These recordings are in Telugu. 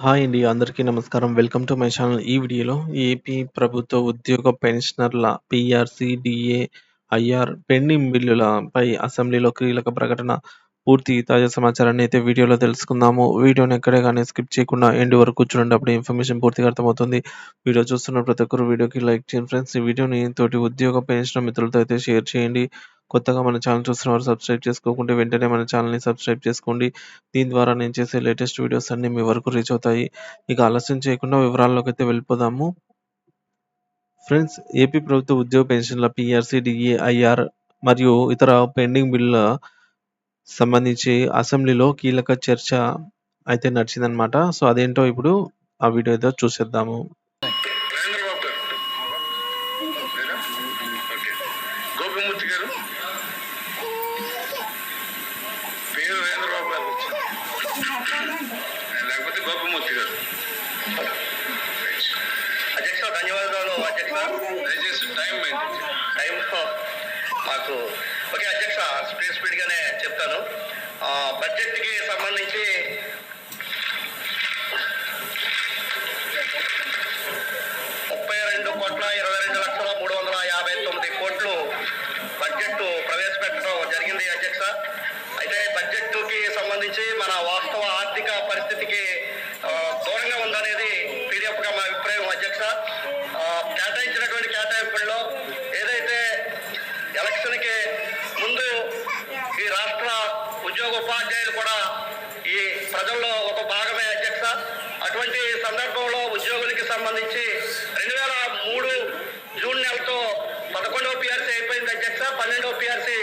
హాయ్ అండి. అందరికీ నమస్కారం. Welcome to my channel. ఈ వీడియోలో ఏపీ ప్రభుత్వ ఉద్యోగ పెన్షనర్ల పీఆర్సీ, డీఏ, ఐఆర్ పెండింగ్ బిల్లులపై అసెంబ్లీలో కీలక ప్రకటన. పూర్తి తాజా సమాచారాన్ని అయితే వీడియోలో తెలుసుకుందాము. వీడియోని ఎక్కడే గాని స్కిప్ చేయకుండా ఎండ్ వరకు చూడండి. అప్పుడు ఇన్ఫర్మేషన్ పూర్తిగా అర్థమవుతుంది. వీడియో చూస్తున్న ప్రతి ఒక్కరు వీడియోకి లైక్ చేయండి ఫ్రెండ్స్. ఈ వీడియోని తోటి ఉద్యోగ పెన్షనర్ మిత్రులతో అయితే షేర్ చేయండి. కొత్తగా మన ఛానల్ చూస్తున్నవారు సబ్స్క్రైబ్ చేసుకోకుంటే వెంటనే మన ఛానల్‌ని సబ్స్క్రైబ్ చేసుకోండి. దీని ద్వారా నేను చేసే లేటెస్ట్ వీడియోస్ అన్నీ మీ వరకు రీచ్ అవుతాయి. ఇక ఆలస్యం చేయకుండా వివరాల్లోకైతే వెళ్ళిపోదాము. ఫ్రెండ్స్, ఏపీ ప్రభుత్వ ఉద్యోగ పెన్షన్ల పీఆర్సీ, డీఏ, ఐఆర్ మరియు ఇతర పెండింగ్ బిల్లుల సంబంధించి అసెంబ్లీలో కీలక చర్చ అయితే నడిచిందనమాట. సో, అదేంటో ఇప్పుడు ఆ వీడియో ఏదో చూసేద్దాము. గోపిమూర్తి గారు పేరు రేంద్రబాబు గారు లేకపోతే గోపిమూర్తి గారు. అధ్యక్ష ధన్యవాదాలు. అధ్యక్ష దయచేసి టైం మాకు ఓకే అధ్యక్ష, స్పీడ్గానే చెప్తాను. బడ్జెట్కి సంబంధించి 32,22,359 బడ్జెట్ ప్రవేశపెట్టడం జరిగింది అధ్యక్ష. అయితే బడ్జెట్కి సంబంధించి మన వాస్తవ ఆర్థిక పరిస్థితికి దూరంగా ఉందనేది పీడిఎఫ్గా మా అభిప్రాయం అధ్యక్ష. కేటాయించినటువంటి కేటాయింపుల్లో ఏదైతే ఎలక్షన్కి ముందు ఈ రాష్ట్ర ఉద్యోగ ఉపాధ్యాయులు కూడా ఈ ప్రజల్లో ఒక భాగమే అధ్యక్ష. అటువంటి సందర్భంలో ఉద్యోగులకి సంబంధించి 2003 జూన్ నెలతో 11వ పీఆర్సీ అయిపోయింది అధ్యక్ష. 12వ పీఆర్సీ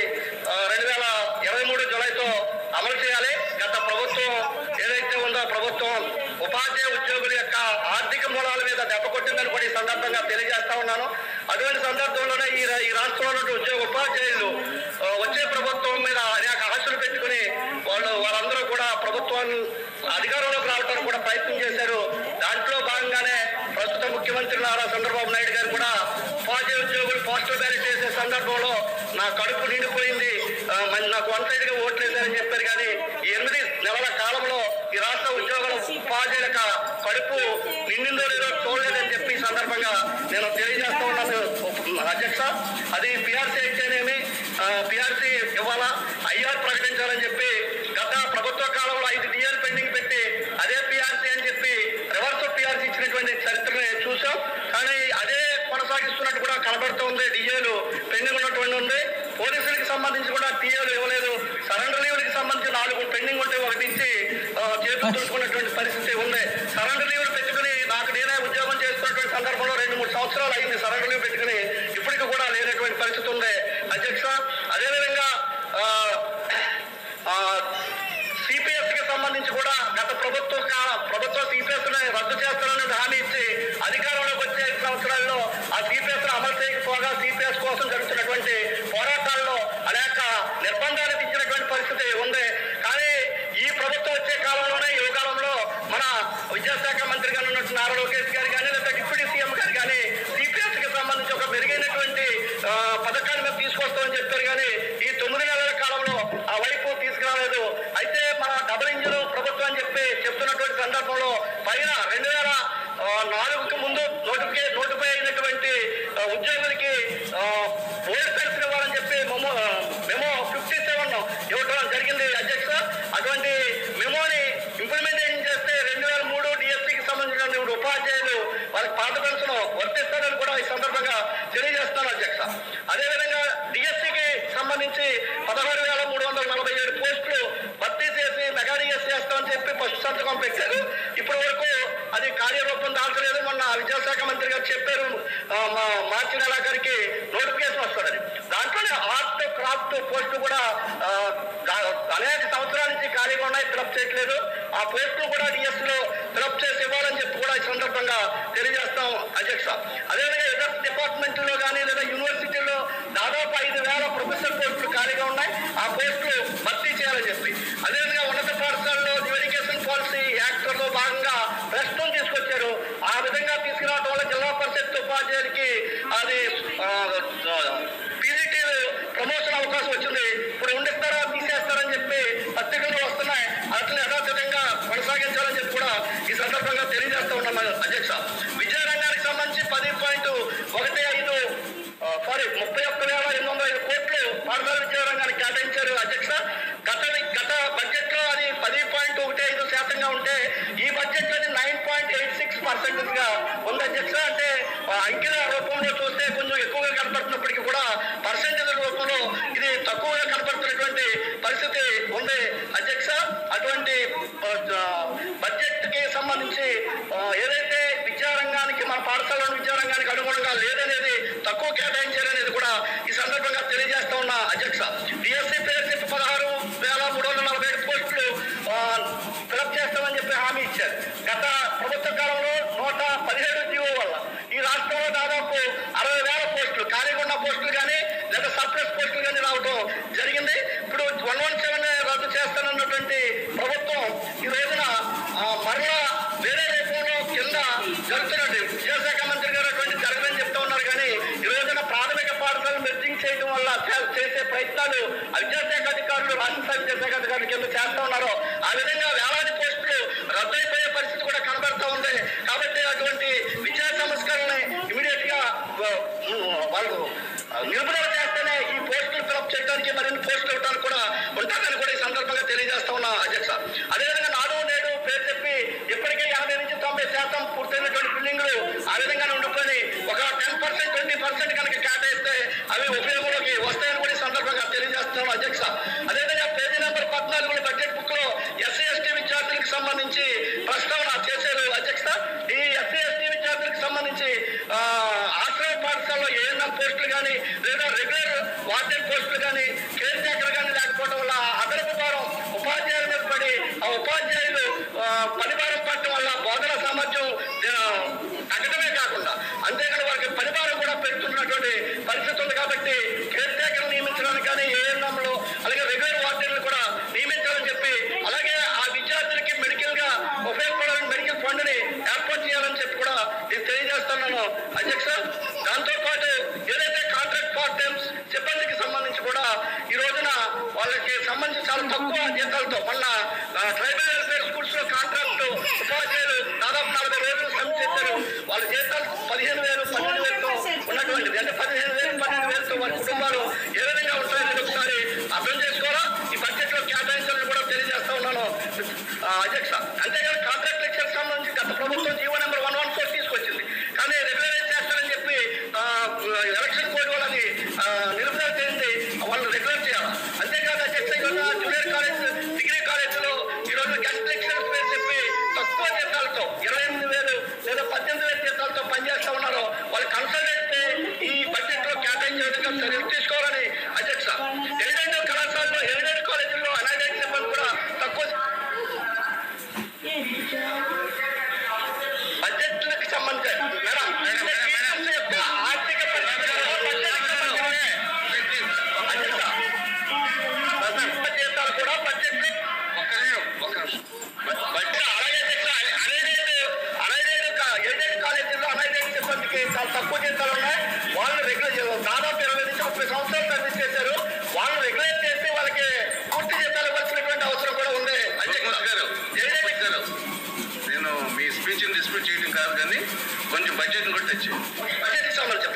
2023 జూలైతో అమలు చేయాలి. గత ప్రభుత్వం ఏదైతే ఉందో ప్రభుత్వం ఉపాధ్యాయ ఉద్యోగుల యొక్క ఆర్థిక మూలాల మీద దెబ్బ కొట్టిందని కూడా ఈ సందర్భంగా తెలియజేస్తా ఉన్నాను. అటువంటి సందర్భంలోనే ఈ రాష్ట్రంలో ఉన్న ఉద్యోగ ఉపాధ్యాయులు వచ్చే ప్రభుత్వం మీద అనేక ఆశలు పెట్టుకుని వాళ్ళందరూ కూడా ప్రభుత్వాన్ని అధికారంలోకి రావడానికి కూడా ప్రయత్నం చేశారు. దాంట్లో భాగంగానే ప్రస్తుత ముఖ్యమంత్రి నారా చంద్రబాబు నాయుడు గారు కూడా ఉపాధ్యాయ ఉద్యోగులు పోస్టల్ బ్యాలెట్ చేసే సందర్భంలో నా కడుపు నిండిపోయింది, నాకు వన్ సైడ్గా ఓట్లు వేశారని చెప్పారు. కానీ ఈ 8 నెలల కాలంలో ఈ రాష్ట్ర ఉద్యోగుల ఉపాధ్యాయుల కడుపు నిండిందో లేదో చూడలేదని చెప్పి ఈ సందర్భంగా నేను తెలియజేస్తా ఉన్నాను అధ్యక్ష. అది పీఆర్సీ అయితేనేమి పీఆర్సీ ఇవ్వాలా, ఐఆర్ ప్రకటించాలని చెప్పి గత ప్రభుత్వ కాలంలో 5 డిఏలు పెండింగ్ పెట్టి అదే పీఆర్సీ అని చెప్పి రివర్స్ పీఆర్సీ ఇచ్చినటువంటి చరిత్రని చూసాం. కానీ అదే కొనసాగిస్తున్నట్టు కూడా కనబడుతుంది. డిఏలు పెండింగ్ ఉన్నటువంటి ఉంది. పోలీసులకి సంబంధించి కూడా టీఏలు ఇవ్వలేదు. సరెండర్ లీవ్లకి సంబంధించి 4 పెండింగ్ ఉంటే ఒకటి ఇచ్చి చేతులు తుడుచుకున్నటువంటి పరిస్థితి ఉంది. సరెండర్ లీవ్లు పెట్టుకుని నేనే ఉద్యోగం చేస్తున్నటువంటి సందర్భంలో 2-3 సంవత్సరాలు అయింది సరెండర్ లీవ్ పెట్టుకుని, ఇప్పటికి కూడా లేనటువంటి పరిస్థితి ఉంది అధ్యక్ష. అదేవిధంగా సిపిఎస్కి సంబంధించి కూడా గత ప్రభుత్వ సిపిఎస్ రద్దు చేస్తారని హామీ ఇచ్చి అధికారంలోకి వచ్చే 5 సంవత్సరాల్లో ఆ సిపిఎస్ అమలు చేయకపోగా సిపిఎస్ కోసం జరుగుతున్నటువంటి పోరాటాల్లో అనేక నిర్బంధాలు ఇచ్చినటువంటి పరిస్థితి ఉంది. కానీ ఈ ప్రభుత్వం వచ్చే కాలంలోనే ఈ కాలంలో మన విద్యాశాఖ మంత్రి గారు ఉన్నట్టు నారా లోకేష్ గారు కానీ లేదా డిప్యూటీ సీఎం గారు కానీ సిపిఎస్కి సంబంధించి ఒక మెరుగైనటువంటి పథకాన్ని మేము తీసుకొస్తామని చెప్పారు. కానీ ఈ 9 నెలల కాలంలో ఆ వైపు తీసుకురాలేదు. అయితే మన డబుల్ ఇంజిన్ ప్రభుత్వం అని చెప్పి చెప్తున్నటువంటి సందర్భంలో పైన 2004కు ముందు నోటిఫై అయినటువంటి ఉద్యోగులకి ఓల్డ్ పెన్షన్ ఇవ్వాలని చెప్పి మెమో 57 ఇవ్వడం జరిగింది అధ్యక్ష. అటువంటి మెమోని ఇంప్లిమెంటేషన్ చేస్తే 2003 డిఎస్సికి సంబంధించిన ఉపాధ్యాయులు వాళ్ళకి పాత పెన్షన్ వర్తిస్తారని కూడా ఈ సందర్భంగా తెలియజేస్తాను అధ్యక్ష. అదేవిధంగా డిఎస్సికి సంబంధించి 16,347 పోస్టులు భర్తీ చేసి మెగా డిఎస్సి చేస్తామని చెప్పి ఫస్ట్ సంతకం పెట్టారు. ఇప్పటి వరకు అది కార్యరూపం దాల్చలేదు. మొన్న విద్యాశాఖ మంత్రి గారు చెప్పారు మార్చి నెలాఖరికి నోటిఫికేషన్ వస్తుందని. దాంట్లోనే ఆర్ట్ క్రాఫ్ట్ పోస్టులు కూడా అనేక సంవత్సరాల నుంచి ఖాళీగా ఉన్నాయి, ఫిలప్ చేయట్లేదు. ఆ పోస్టులు కూడా డిఎస్సిలో ఫిలప్ చేసి ఇవ్వాలని చెప్పి కూడా ఈ సందర్భంగా తెలియజేస్తాం అధ్యక్ష. అదేవిధంగా ఇతర డిపార్ట్మెంట్లో కానీ లేదా యూనివర్సిటీలో దాదాపు 5,000 ప్రొఫెసర్ పోస్టులు ఖాళీగా ఉన్నాయి. ఆ పోస్టులు భర్తీ చేయాలని చెప్పి అదేవిధంగా ఉన్నత పాఠశాలలో ఎడ్యుకేషన్ పాలసీ యాక్ట్లో భాగంగా ప్రశ్నలు తీసుకొచ్చారు. ఆ విధంగా తీసుకురావడం వల్ల జిల్లా పరిషత్ ఉపాధ్యాయులకి అది పీజీటీ ప్రమోషన్ అవకాశం వచ్చింది. ఇప్పుడు ఉండిస్తారా తీసేస్తారని చెప్పి పత్రికలు వస్తున్నాయి. అట్లా యథాతథంగా కొనసాగించాలని చెప్పి కూడా ఈ ఈ సందర్భంగా తెలియజేస్తూ ఉన్నాం అధ్యక్ష. విద్యారంగానికి సంబంధించి 31,805 కోట్లు పాఠశాల విద్యారంగానికి కేటాయించారు అధ్యక్ష. గత బడ్జెట్ లో అది 10.15% ఉంటే ఈ బడ్జెట్ లో 9.86% గా ఉంది అధ్యక్ష. అంటే అంకెల రూపంలో చూస్తే కొంచెం ఎక్కువగా కనపడుతున్నప్పటికీ కూడా పర్సెంటేజ్ రూపంలో ఇది తక్కువగా కనపడుతున్నటువంటి పరిస్థితి ఉంది అధ్యక్ష. అటువంటి బడ్జెట్ కి సంబంధించి ఏదైతే విద్యారంగానికి మన పాఠశాలలో విద్యారంగానికి అనుగుణంగా లేదనేది, తక్కువ కేటాయించారనేది కూడా ఈ సందర్భంగా తెలియజేస్తా ఉన్నా అధ్యక్ష. డిఎస్సి పేరుకి 16,345 పోస్టులు ఫిలప్ చేస్తామని చెప్పి హామీ ఇచ్చారు. గత ప్రభుత్వ కాలంలో 117 జీవో వల్ల ఈ రాష్ట్రంలో దాదాపు 60,000 పోస్టులు ఖాళీగా ఉన్న పోస్టులు కానీ లేదా సర్ప్లస్ పోస్టులు కానీ రావడం జరిగింది. ఇప్పుడు 117 రద్దు చేస్తానన్నటువంటి ప్రభుత్వం ఈ రోజున మరలా వేరే రూపంలో కింద జరుగుతున్నట్టు విద్యాశాఖ మంత్రి గారు అటువంటి జరగదని చెప్తా ఉన్నారు. కానీ ఈ రోజున ప్రాథమిక పాఠశాలను మెర్జింగ్ చేయడం వల్ల చేసే ప్రయత్నాలు విద్యాశాఖ అధికారులు, రాష్ట్ర విద్యాశాఖ అధికారులు కింద చేస్తా ఉన్నారు. ఆ విధంగా వేలాది పోస్టులు రద్దయిపోయే పరిస్థితి కూడా కనబడతా ఉంది. కాబట్టి అటువంటి విద్యా సంస్కరణని ఇమీడియట్ గా వాళ్ళు నిలుపుదల చేస్తేనే ఈ పోస్టులు ఫిలప్ చేయడానికి, మరిన్ని పోస్టులు ఇవ్వడానికి కూడా ఉంటుందని కూడా ఈ సందర్భంగా తెలియజేస్తా ఉన్నా అధ్యక్ష. అదేవిధంగా నాడు నేడు పేరు చెప్పి ఇప్పటికే 50 నుంచి 90% పూర్తయినటువంటి బిల్డింగ్లు ఆ విధంగానే ఉండుకొని ఒక 10%, 20% కనుక కేటాయిస్తే అవి ఉపయోగంలోకి వస్తాయని కూడా ఈ సందర్భంగా తెలియజేస్తున్నాం అధ్యక్ష. అదేవిధంగా పేజీ నెంబర్ 14 బడ్జెట్ బుక్ లో ఎస్సీ ఎస్టీ విద్యార్థులకు సంబంధించి ప్రస్తావన చేశారు అధ్యక్ష. ఈ ఎస్సీ ఎస్టీ విద్యార్థులకు సంబంధించి ఆశ్రయ పాఠశాలలో ఏఎన్ఎం పోస్టులు కానీ లేదా రెగ్యులర్ వార్డెన్ పోస్టులు కానీ కేర్ టేకర్ కానీ లేకపోవడం వల్ల అదనపు భారం ఉపాధ్యాయుల మీద పడి ఆ ఉపాధ్యాయులు పనిభారం పడటం వల్ల బోధన సామర్థ్యం తగ్గడమే కాకుండా అంతేకాని వారికి పనిభారం కూడా పెడుతున్నటువంటి పరిస్థితి ఉంది. కాబట్టి కేర్ టేకర్ నియమించడానికి కానీ ఏఎన్ఎంలో అలాగే రెగ్యులర్ వార్డెన్లు కూడా నియమించాలని చెప్పి, అలాగే ఆ విద్యార్థులకి మెడికల్ గా ఉపయోగపడాలని మెడికల్ ఫండ్ ని ఏర్పాటు చేయాలని చెప్పి కూడా నేను తెలియజేస్తున్నాను అధ్యక్ష. దాంతో పాటు ఏదైతే కాంట్రాక్ట్ పార్ట్ టైమ్స్ సిబ్బందికి సంబంధించి కూడా ఈ రోజున వాళ్ళకి సంబంధించి చాలా తక్కువ జీతాలతో మొన్న ట్రైబల్ వెల్ఫేర్ స్కూల్స్ లో కాంట్రాక్ట్ ఉపాధ్యాయులు దాదాపు 40 రోజులు సమ్మె చేశారు. వాళ్ళ జీతాలు 15,000, 12,000తో ఉన్నటువంటిది. అంటే 15,000, 12,000తో వారి కుటుంబాలు ఏ విధంగా ఉంటాయని ఒకసారి అర్థం చేసుకోవాలా. ఈ బడ్జెట్ లో కేటాయించాలని కూడా తెలియజేస్తా ఉన్నాను అధ్యక్ష. అంతేగాని కాంట్రాక్ట్ లెక్చర్ సంబంధించి గత ప్రభుత్వం జీవో నెంబర్ 114 తీసుకొచ్చింది. కానీ రెగ్యులరైజ్ చేస్తారని చెప్పి ఎలక్షన్ కోడ్ వాళ్ళని నిలుపుదల చేయండి, వాళ్ళు రెగ్యులర్ చేయాలి. అంతేకాదు అధ్యక్ష, జూనియర్ కాలేజ్, డిగ్రీ కాలేజీలో ఈ రోజు గెస్ట్ లెక్చరర్స్ పేరు చెప్పి తక్కువ జీతాలతో 28,000 లేదా 18,000 జీతాలతో పనిచేస్తా ఉన్నారు. వాళ్ళు కన్సల్టెంట్ ఈ బడ్జెట్ లో కేటాయించే విధంగా చర్యలు తీసుకోవాలని అధ్యక్ష. ఎయిడెడ్ కళాశాలలో, ఎయిడెడ్ కాలేజీల్లో అనాథైట్ సిబ్బంది కూడా తక్కువ బడ్జెట్లకు సంబంధించి ఆర్థిక జీతాలు కూడా బడ్జెట్ ఎయిడెడ్ కాలేజీల్లో అనాథైట్ సిబ్బందికి చాలా తక్కువ జీతాలు ఉన్నాయి. వాళ్ళు రెగ్యులర్ దాదాపు 20 నుంచి 30 సంవత్సరాలు సర్వీస్ చేశారు. వాళ్ళు రెగ్యులర్ చేసి వాళ్ళకి పూర్తి జీతాలు ఇవ్వాల్సినటువంటి అవసరం కూడా ఉంది అధ్యక్ష గారు. నేను మీ స్పీచ్ డిస్ప్యూట్ చేయడం కాదు, కానీ కొంచెం బడ్జెట్ కూడా తెచ్చి బడ్జెట్ సంబంధించి